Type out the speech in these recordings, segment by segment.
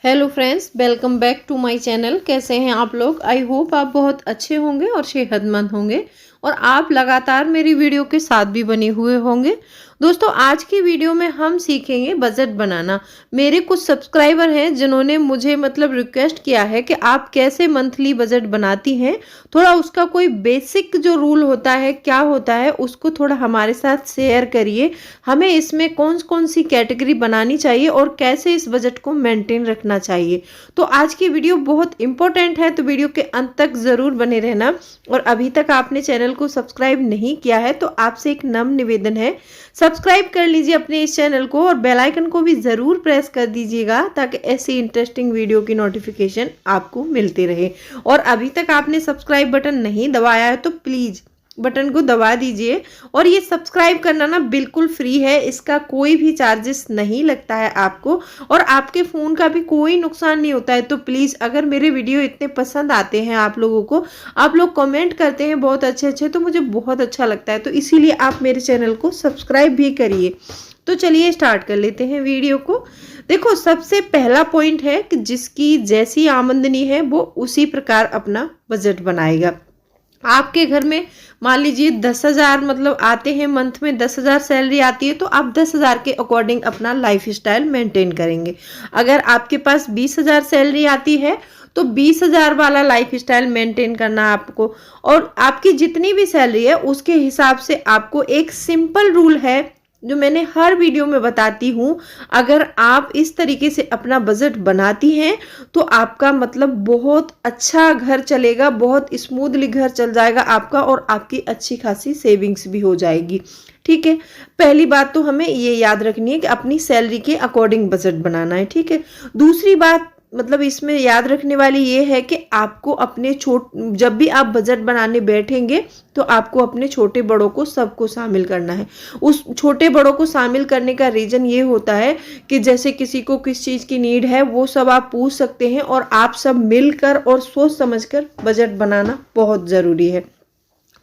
Hello friends, welcome back to my channel. कैसे हैं आप लोग? आई होप आप बहुत अच्छे होंगे और सेहतमंद होंगे और आप लगातार मेरी वीडियो के साथ भी बने हुए होंगे। दोस्तों, आज की वीडियो में हम सीखेंगे बजट बनाना। मेरे कुछ सब्सक्राइबर हैं जिन्होंने मुझे रिक्वेस्ट किया है कि आप कैसे मंथली बजट बनाती हैं, थोड़ा उसका कोई बेसिक जो रूल होता है, क्या होता है, उसको थोड़ा हमारे साथ शेयर करिए। हमें इसमें कौन कौन सी कैटेगरी बनानी चाहिए और कैसे इस बजट को मेंटेन रखना चाहिए। तो आज की वीडियो बहुत इंपॉर्टेंट है, तो वीडियो के अंत तक ज़रूर बने रहना। और अभी तक आपने चैनल को सब्सक्राइब नहीं किया है तो आपसे एक नम्र निवेदन है, सब्सक्राइब कर लीजिए अपने इस चैनल को और बेल आइकन को भी ज़रूर प्रेस कर दीजिएगा ताकि ऐसी इंटरेस्टिंग वीडियो की नोटिफिकेशन आपको मिलती रहे। और अभी तक आपने सब्सक्राइब बटन नहीं दबाया है तो प्लीज़ बटन को दबा दीजिए। और ये सब्सक्राइब करना ना बिल्कुल फ्री है, इसका कोई भी चार्जेस नहीं लगता है आपको और आपके फ़ोन का भी कोई नुकसान नहीं होता है। तो प्लीज़, अगर मेरे वीडियो इतने पसंद आते हैं आप लोगों को, आप लोग कमेंट करते हैं बहुत अच्छे अच्छे, तो मुझे बहुत अच्छा लगता है। तो इसीलिए आप मेरे चैनल को सब्सक्राइब भी करिए। तो चलिए स्टार्ट कर लेते हैं वीडियो को। देखो, सबसे पहला पॉइंट है कि जिसकी जैसी आमदनी है वो उसी प्रकार अपना बजट बनाएगा। आपके घर में मान लीजिए 10,000 आते हैं, मंथ में 10,000 सैलरी आती है, तो आप 10,000 के अकॉर्डिंग अपना लाइफ स्टाइल मेंटेन करेंगे। अगर आपके पास 20,000 सैलरी आती है तो 20,000 वाला लाइफ स्टाइल मेंटेन करना आपको। और आपकी जितनी भी सैलरी है उसके हिसाब से आपको एक सिंपल रूल है जो मैंने हर वीडियो में बताती हूँ। अगर आप इस तरीके से अपना बजट बनाती हैं तो आपका बहुत अच्छा घर चलेगा, बहुत स्मूथली घर चल जाएगा आपका और आपकी अच्छी खासी सेविंग्स भी हो जाएगी। ठीक है, पहली बात तो हमें ये याद रखनी है कि अपनी सैलरी के अकॉर्डिंग बजट बनाना है। ठीक है, दूसरी बात इसमें याद रखने वाली ये है कि आपको अपने जब भी आप बजट बनाने बैठेंगे तो आपको अपने छोटे बड़ों को सबको शामिल करना है। उस छोटे बड़ों को शामिल करने का रीज़न ये होता है कि जैसे किसी को किस चीज़ की नीड है वो सब आप पूछ सकते हैं और आप सब मिलकर और सोच समझकर बजट बनाना बहुत ज़रूरी है।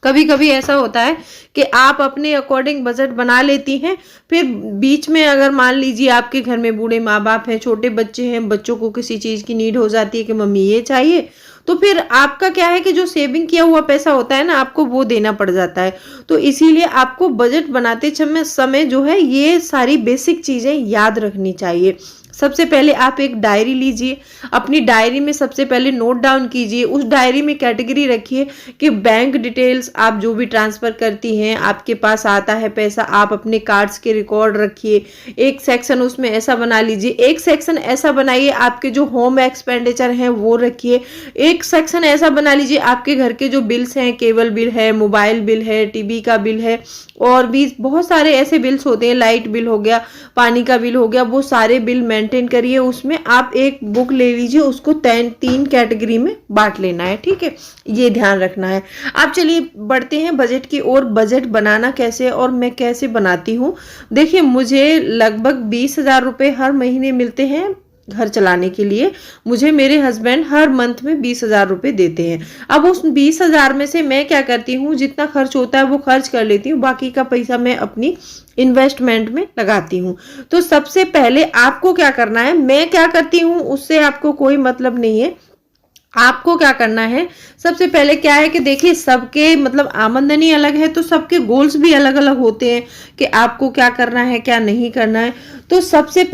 कभी कभी ऐसा होता है कि आप अपने अकॉर्डिंग बजट बना लेती हैं, फिर बीच में अगर मान लीजिए आपके घर में बूढ़े माँ बाप हैं, छोटे बच्चे हैं, बच्चों को किसी चीज़ की नीड हो जाती है कि मम्मी ये चाहिए, तो फिर आपका क्या है कि जो सेविंग किया हुआ पैसा होता है ना, आपको वो देना पड़ जाता है। तो इसीलिए आपको बजट बनाते समय जो है ये सारी बेसिक चीज़ें याद रखनी चाहिए। सबसे पहले आप एक डायरी लीजिए, अपनी डायरी में सबसे पहले नोट डाउन कीजिए। उस डायरी में कैटेगरी रखिए कि बैंक डिटेल्स आप जो भी ट्रांसफ़र करती हैं, आपके पास आता है पैसा, आप अपने कार्ड्स के रिकॉर्ड रखिए। एक सेक्शन उसमें ऐसा बना लीजिए, एक सेक्शन ऐसा बनाइए आपके जो होम एक्सपेंडिचर हैं वो रखिए। एक सेक्शन ऐसा बना लीजिए आपके घर के जो बिल्स हैं, केबल बिल है, मोबाइल बिल है, टीवी का बिल है और भी बहुत सारे ऐसे बिल्स होते हैं, लाइट बिल हो गया, पानी का बिल हो गया, वो सारे बिल मेंटेन करिए। उसमें आप एक बुक ले लीजिए, उसको 3 कैटेगरी में बांट लेना है। ठीक है, ये ध्यान रखना है। आप चलिए बढ़ते हैं बजट की ओर। बजट बनाना कैसे और मैं कैसे बनाती हूँ। देखिए, मुझे लगभग 20,000 रुपये हर महीने मिलते हैं घर चलाने के लिए। मुझे मेरे हस्बैंड हर मंथ में 20,000 रुपये देते हैं। अब उस 20,000 में से मैं क्या करती हूँ, जितना खर्च होता है वो खर्च कर लेती हूँ, बाकी का पैसा मैं अपनी इन्वेस्टमेंट में लगाती हूँ। तो सबसे पहले आपको क्या करना है, मैं क्या करती हूँ उससे आपको कोई मतलब नहीं है। आपको क्या करना है, सबसे पहले क्या है कि देखिए, सबके आमदनी अलग है तो सबके गोल्स भी अलग अलग होते हैं कि आपको क्या करना है क्या नहीं करना है। तो सबसे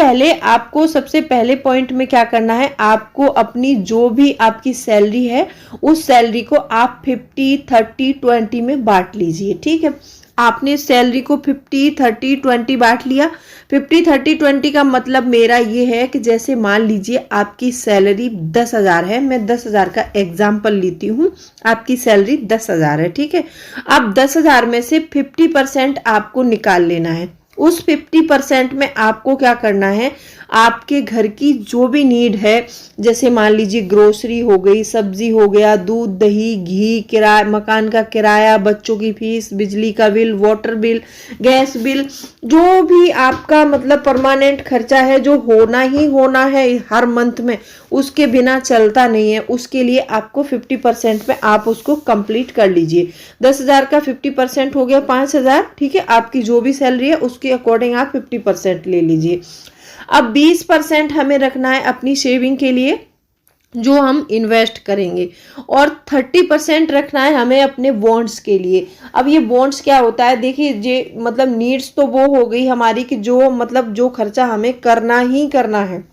पहले पॉइंट में क्या करना है, आपको अपनी जो भी आपकी सैलरी है उस सैलरी को आप 50-30-20 में बांट लीजिए। ठीक है, आपने सैलरी को 50-30-20 बांट लिया। 50-30-20 का मतलब मेरा ये है कि जैसे मान लीजिए आपकी सैलरी 10,000 है, मैं 10,000 का एग्जाम्पल लेती हूँ। आपकी सैलरी 10,000 है, ठीक है। अब 10,000 में से 50% आपको निकाल लेना है। उस 50% में आपको क्या करना है, आपके घर की जो भी नीड है, जैसे मान लीजिए ग्रोसरी हो गई, सब्जी हो गया, दूध दही घी, किराया, मकान का किराया, बच्चों की फीस, बिजली का bill, water bill, gas bill, जो भी आपका परमानेंट खर्चा है जो होना ही होना है हर मंथ में, उसके बिना चलता नहीं है, उसके लिए आपको 50% में आप उसको कंप्लीट कर लीजिए। 10,000 का 50% हो गया 5,000। ठीक है, आपकी जो भी सैलरी है उसके अकॉर्डिंग आप 50% ले लीजिए। अब 20% हमें रखना है अपनी सेविंग के लिए जो हम इन्वेस्ट करेंगे, और 30% रखना है हमें अपने बॉन्ड्स के लिए। अब ये बॉन्ड्स क्या होता है, देखिए ये मतलब नीड्स तो वो हो गई हमारी कि जो मतलब जो खर्चा हमें करना ही करना है।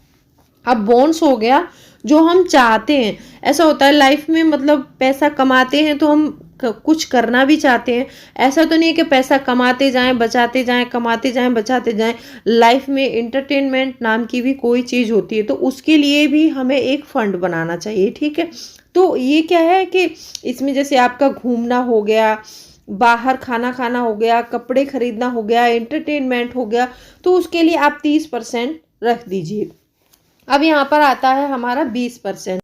अब बॉन्ड्स हो गया जो हम चाहते हैं। ऐसा होता है लाइफ में, मतलब पैसा कमाते हैं तो हम कुछ करना भी चाहते हैं। ऐसा तो नहीं है कि पैसा कमाते जाएं बचाते जाएं, कमाते जाएं बचाते जाएं। लाइफ में इंटरटेनमेंट नाम की भी कोई चीज़ होती है, तो उसके लिए भी हमें एक फंड बनाना चाहिए, ठीक है। तो ये क्या है कि इसमें जैसे आपका घूमना हो गया, बाहर खाना खाना हो गया, कपड़े खरीदना हो गया, एंटरटेनमेंट हो गया, तो उसके लिए आप 30% रख दीजिए। अब यहाँ पर आता है हमारा 20%।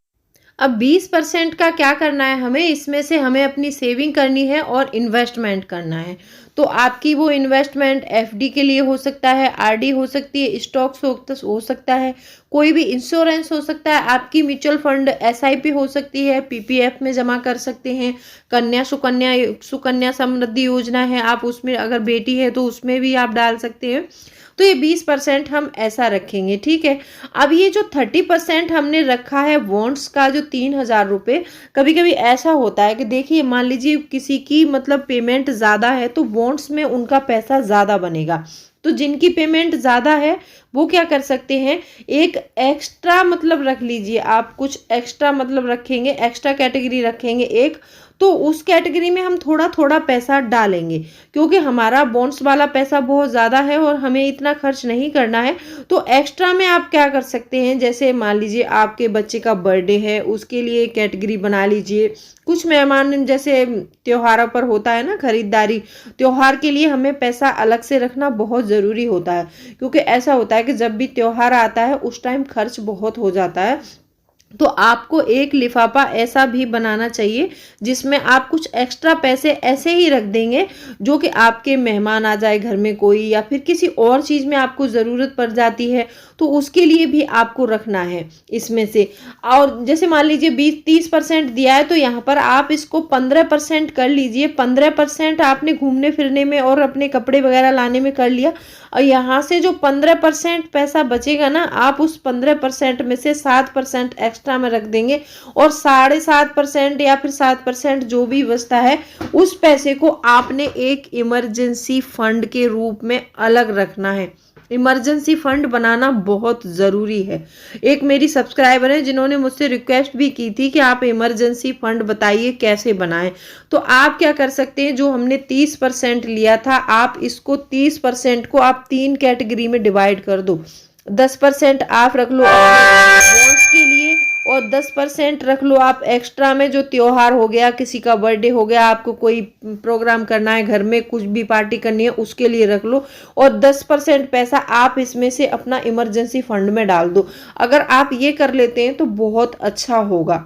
अब 20% का क्या करना है हमें, इसमें से हमें अपनी सेविंग करनी है और इन्वेस्टमेंट करना है। तो आपकी वो इन्वेस्टमेंट एफडी के लिए हो सकता है, आरडी हो सकती है, स्टॉक्स हो सकता है, कोई भी इंश्योरेंस हो सकता है, आपकी म्यूचुअल फंड एसआईपी हो सकती है, पीपीएफ में जमा कर सकते हैं, कन्या सुकन्या सुकन्या समृद्धि योजना है, आप उसमें अगर बेटी है तो उसमें भी आप डाल सकते हैं। तो ये 20% हम ऐसा रखेंगे, ठीक है। अब ये जो 30% हमने रखा है बॉन्ड्स का, जो 3,000 रुपये, कभी कभी ऐसा होता है कि देखिए मान लीजिए किसी की मतलब पेमेंट ज़्यादा है तो बॉन्ड्स में उनका पैसा ज़्यादा बनेगा। तो जिनकी पेमेंट ज़्यादा है वो क्या कर सकते हैं, एक एक्स्ट्रा मतलब रख लीजिए आप, कुछ एक्स्ट्रा मतलब रखेंगे, एक्स्ट्रा कैटेगरी रखेंगे एक, तो उस कैटेगरी में हम थोड़ा थोड़ा पैसा डालेंगे, क्योंकि हमारा बॉन्ड्स वाला पैसा बहुत ज़्यादा है और हमें इतना खर्च नहीं करना है। तो एक्स्ट्रा में आप क्या कर सकते हैं, जैसे मान लीजिए आपके बच्चे का बर्थडे है, उसके लिए कैटेगरी बना लीजिए। कुछ मेहमान जैसे त्योहारों पर होता है ना खरीदारी, त्योहार के लिए हमें पैसा अलग से रखना बहुत ज़रूरी होता है, क्योंकि ऐसा होता है कि जब भी त्योहार आता है उस टाइम खर्च बहुत हो जाता है। तो आपको एक लिफाफा ऐसा भी बनाना चाहिए जिसमें आप कुछ एक्स्ट्रा पैसे ऐसे ही रख देंगे, जो कि आपके मेहमान आ जाए घर में कोई, या फिर किसी और चीज़ में आपको ज़रूरत पड़ जाती है, तो उसके लिए भी आपको रखना है इसमें से। और जैसे मान लीजिए 20-30% दिया है तो यहाँ पर आप इसको 15% कर लीजिए। 15% आपने घूमने फिरने में और अपने कपड़े वगैरह लाने में कर लिया, और यहाँ से जो 15% पैसा बचेगा ना, आप उस 15% में से 7% एक्स्ट्रा में रख देंगे, और 7.5% या फिर 7% जो भी बचता है उस पैसे को आपने एक इमरजेंसी फंड के रूप में अलग रखना है। इमरजेंसी फंड बनाना बहुत ज़रूरी है। एक मेरी सब्सक्राइबर है जिन्होंने मुझसे रिक्वेस्ट भी की थी कि आप इमरजेंसी फंड बताइए कैसे बनाएं। तो आप क्या कर सकते हैं, जो हमने 30% लिया था, आप इसको 30% को आप 3 कैटेगरी में डिवाइड कर दो। 10% आप रख लो बॉन्ड्स के लिए, और 10% रख लो आप एक्स्ट्रा में, जो त्योहार हो गया, किसी का बर्थडे हो गया, आपको कोई प्रोग्राम करना है घर में, कुछ भी पार्टी करनी है उसके लिए रख लो, और 10% पैसा आप इसमें से अपना इमरजेंसी फंड में डाल दो। अगर आप ये कर लेते हैं तो बहुत अच्छा होगा,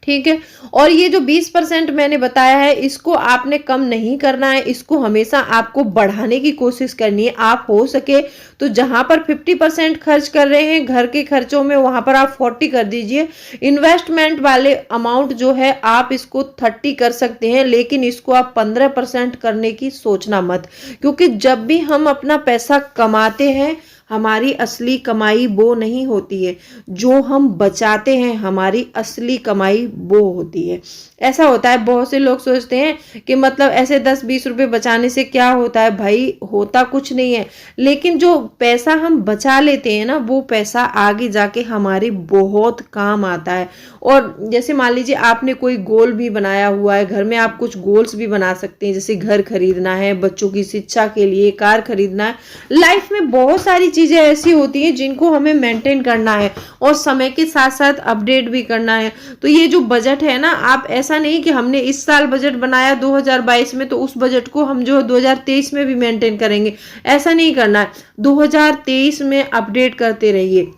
ठीक है। और ये जो 20% मैंने बताया है, इसको आपने कम नहीं करना है, इसको हमेशा आपको बढ़ाने की कोशिश करनी है। आप हो सके तो जहां पर 50% खर्च कर रहे हैं घर के खर्चों में, वहां पर आप 40 कर दीजिए। इन्वेस्टमेंट वाले अमाउंट जो है आप इसको 30 कर सकते हैं, लेकिन इसको आप 15% करने की सोचना मत, क्योंकि जब भी हम अपना पैसा कमाते हैं हमारी असली कमाई वो नहीं होती है, जो हम बचाते हैं हमारी असली कमाई वो होती है। ऐसा होता है, बहुत से लोग सोचते हैं कि मतलब ऐसे 10-20 रुपए बचाने से क्या होता है, भाई होता कुछ नहीं है, लेकिन जो पैसा हम बचा लेते हैं ना, वो पैसा आगे जाके हमारे बहुत काम आता है। और जैसे मान लीजिए आपने कोई गोल भी बनाया हुआ है, घर में आप कुछ गोल्स भी बना सकते हैं, जैसे घर खरीदना है, बच्चों की शिक्षा के लिए कार खरीदना है। लाइफ में बहुत सारी चीजें ऐसी होती हैं जिनको हमें मेंटेन करना है और समय के साथ साथ अपडेट भी करना है। तो ये जो बजट है ना, आप ऐसा नहीं कि हमने इस साल बजट बनाया 2022 में तो उस बजट को हम जो 2023 में भी मेंटेन करेंगे, ऐसा नहीं करना है। 2023 में अपडेट करते रहिए।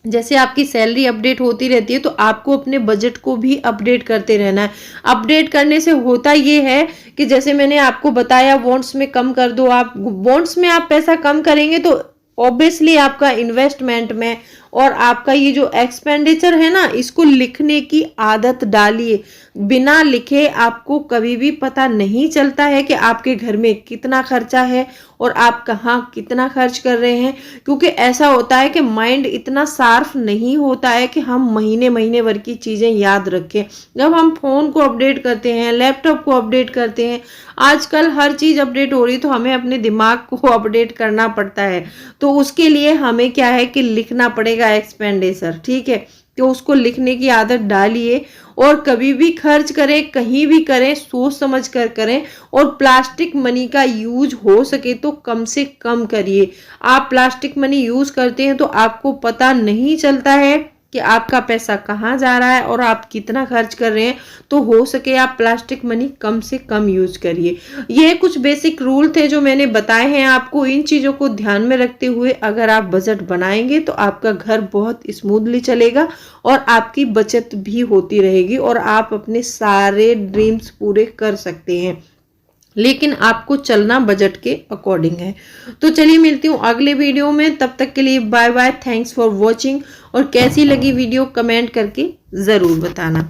जैसे आपकी सैलरी अपडेट होती रहती है, तो आपको अपने बजट को भी अपडेट करते रहना है। अपडेट करने से होता ये है कि जैसे मैंने आपको बताया, बॉन्ड्स में कम कर दो। आप बॉन्ड्स में आप पैसा कम करेंगे तो ऑब्वियसली आपका इन्वेस्टमेंट में और आपका ये जो एक्सपेंडिचर है ना, इसको लिखने की आदत डालिए। बिना लिखे आपको कभी भी पता नहीं चलता है कि आपके घर में कितना खर्चा है और आप कहाँ कितना खर्च कर रहे हैं। क्योंकि ऐसा होता है कि माइंड इतना शार्प नहीं होता है कि हम महीने महीने भर की चीज़ें याद रखें। जब हम फ़ोन को अपडेट करते हैं, लैपटॉप को अपडेट करते हैं, आजकल हर चीज़ अपडेट हो रही, तो हमें अपने दिमाग को अपडेट करना पड़ता है। तो उसके लिए हमें क्या है कि लिखना पड़ेगा एक्सपेंडिचर, ठीक है। तो उसको लिखने की आदत डालिए और कभी भी खर्च करें, कहीं भी करें, सोच समझ कर करें। और प्लास्टिक मनी का यूज हो सके तो कम से कम करिए। आप प्लास्टिक मनी यूज करते हैं तो आपको पता नहीं चलता है कि आपका पैसा कहाँ जा रहा है और आप कितना खर्च कर रहे हैं। तो हो सके आप प्लास्टिक मनी कम से कम यूज करिए। ये कुछ बेसिक रूल थे जो मैंने बताए हैं आपको। इन चीज़ों को ध्यान में रखते हुए अगर आप बजट बनाएंगे तो आपका घर बहुत स्मूथली चलेगा और आपकी बचत भी होती रहेगी और आप अपने सारे ड्रीम्स पूरे कर सकते हैं। लेकिन आपको चलना बजट के अकॉर्डिंग है। तो चलिए मिलती हूँ अगले वीडियो में, तब तक के लिए bye bye. Thanks for watching. और कैसी लगी वीडियो कमेंट करके ज़रूर बताना।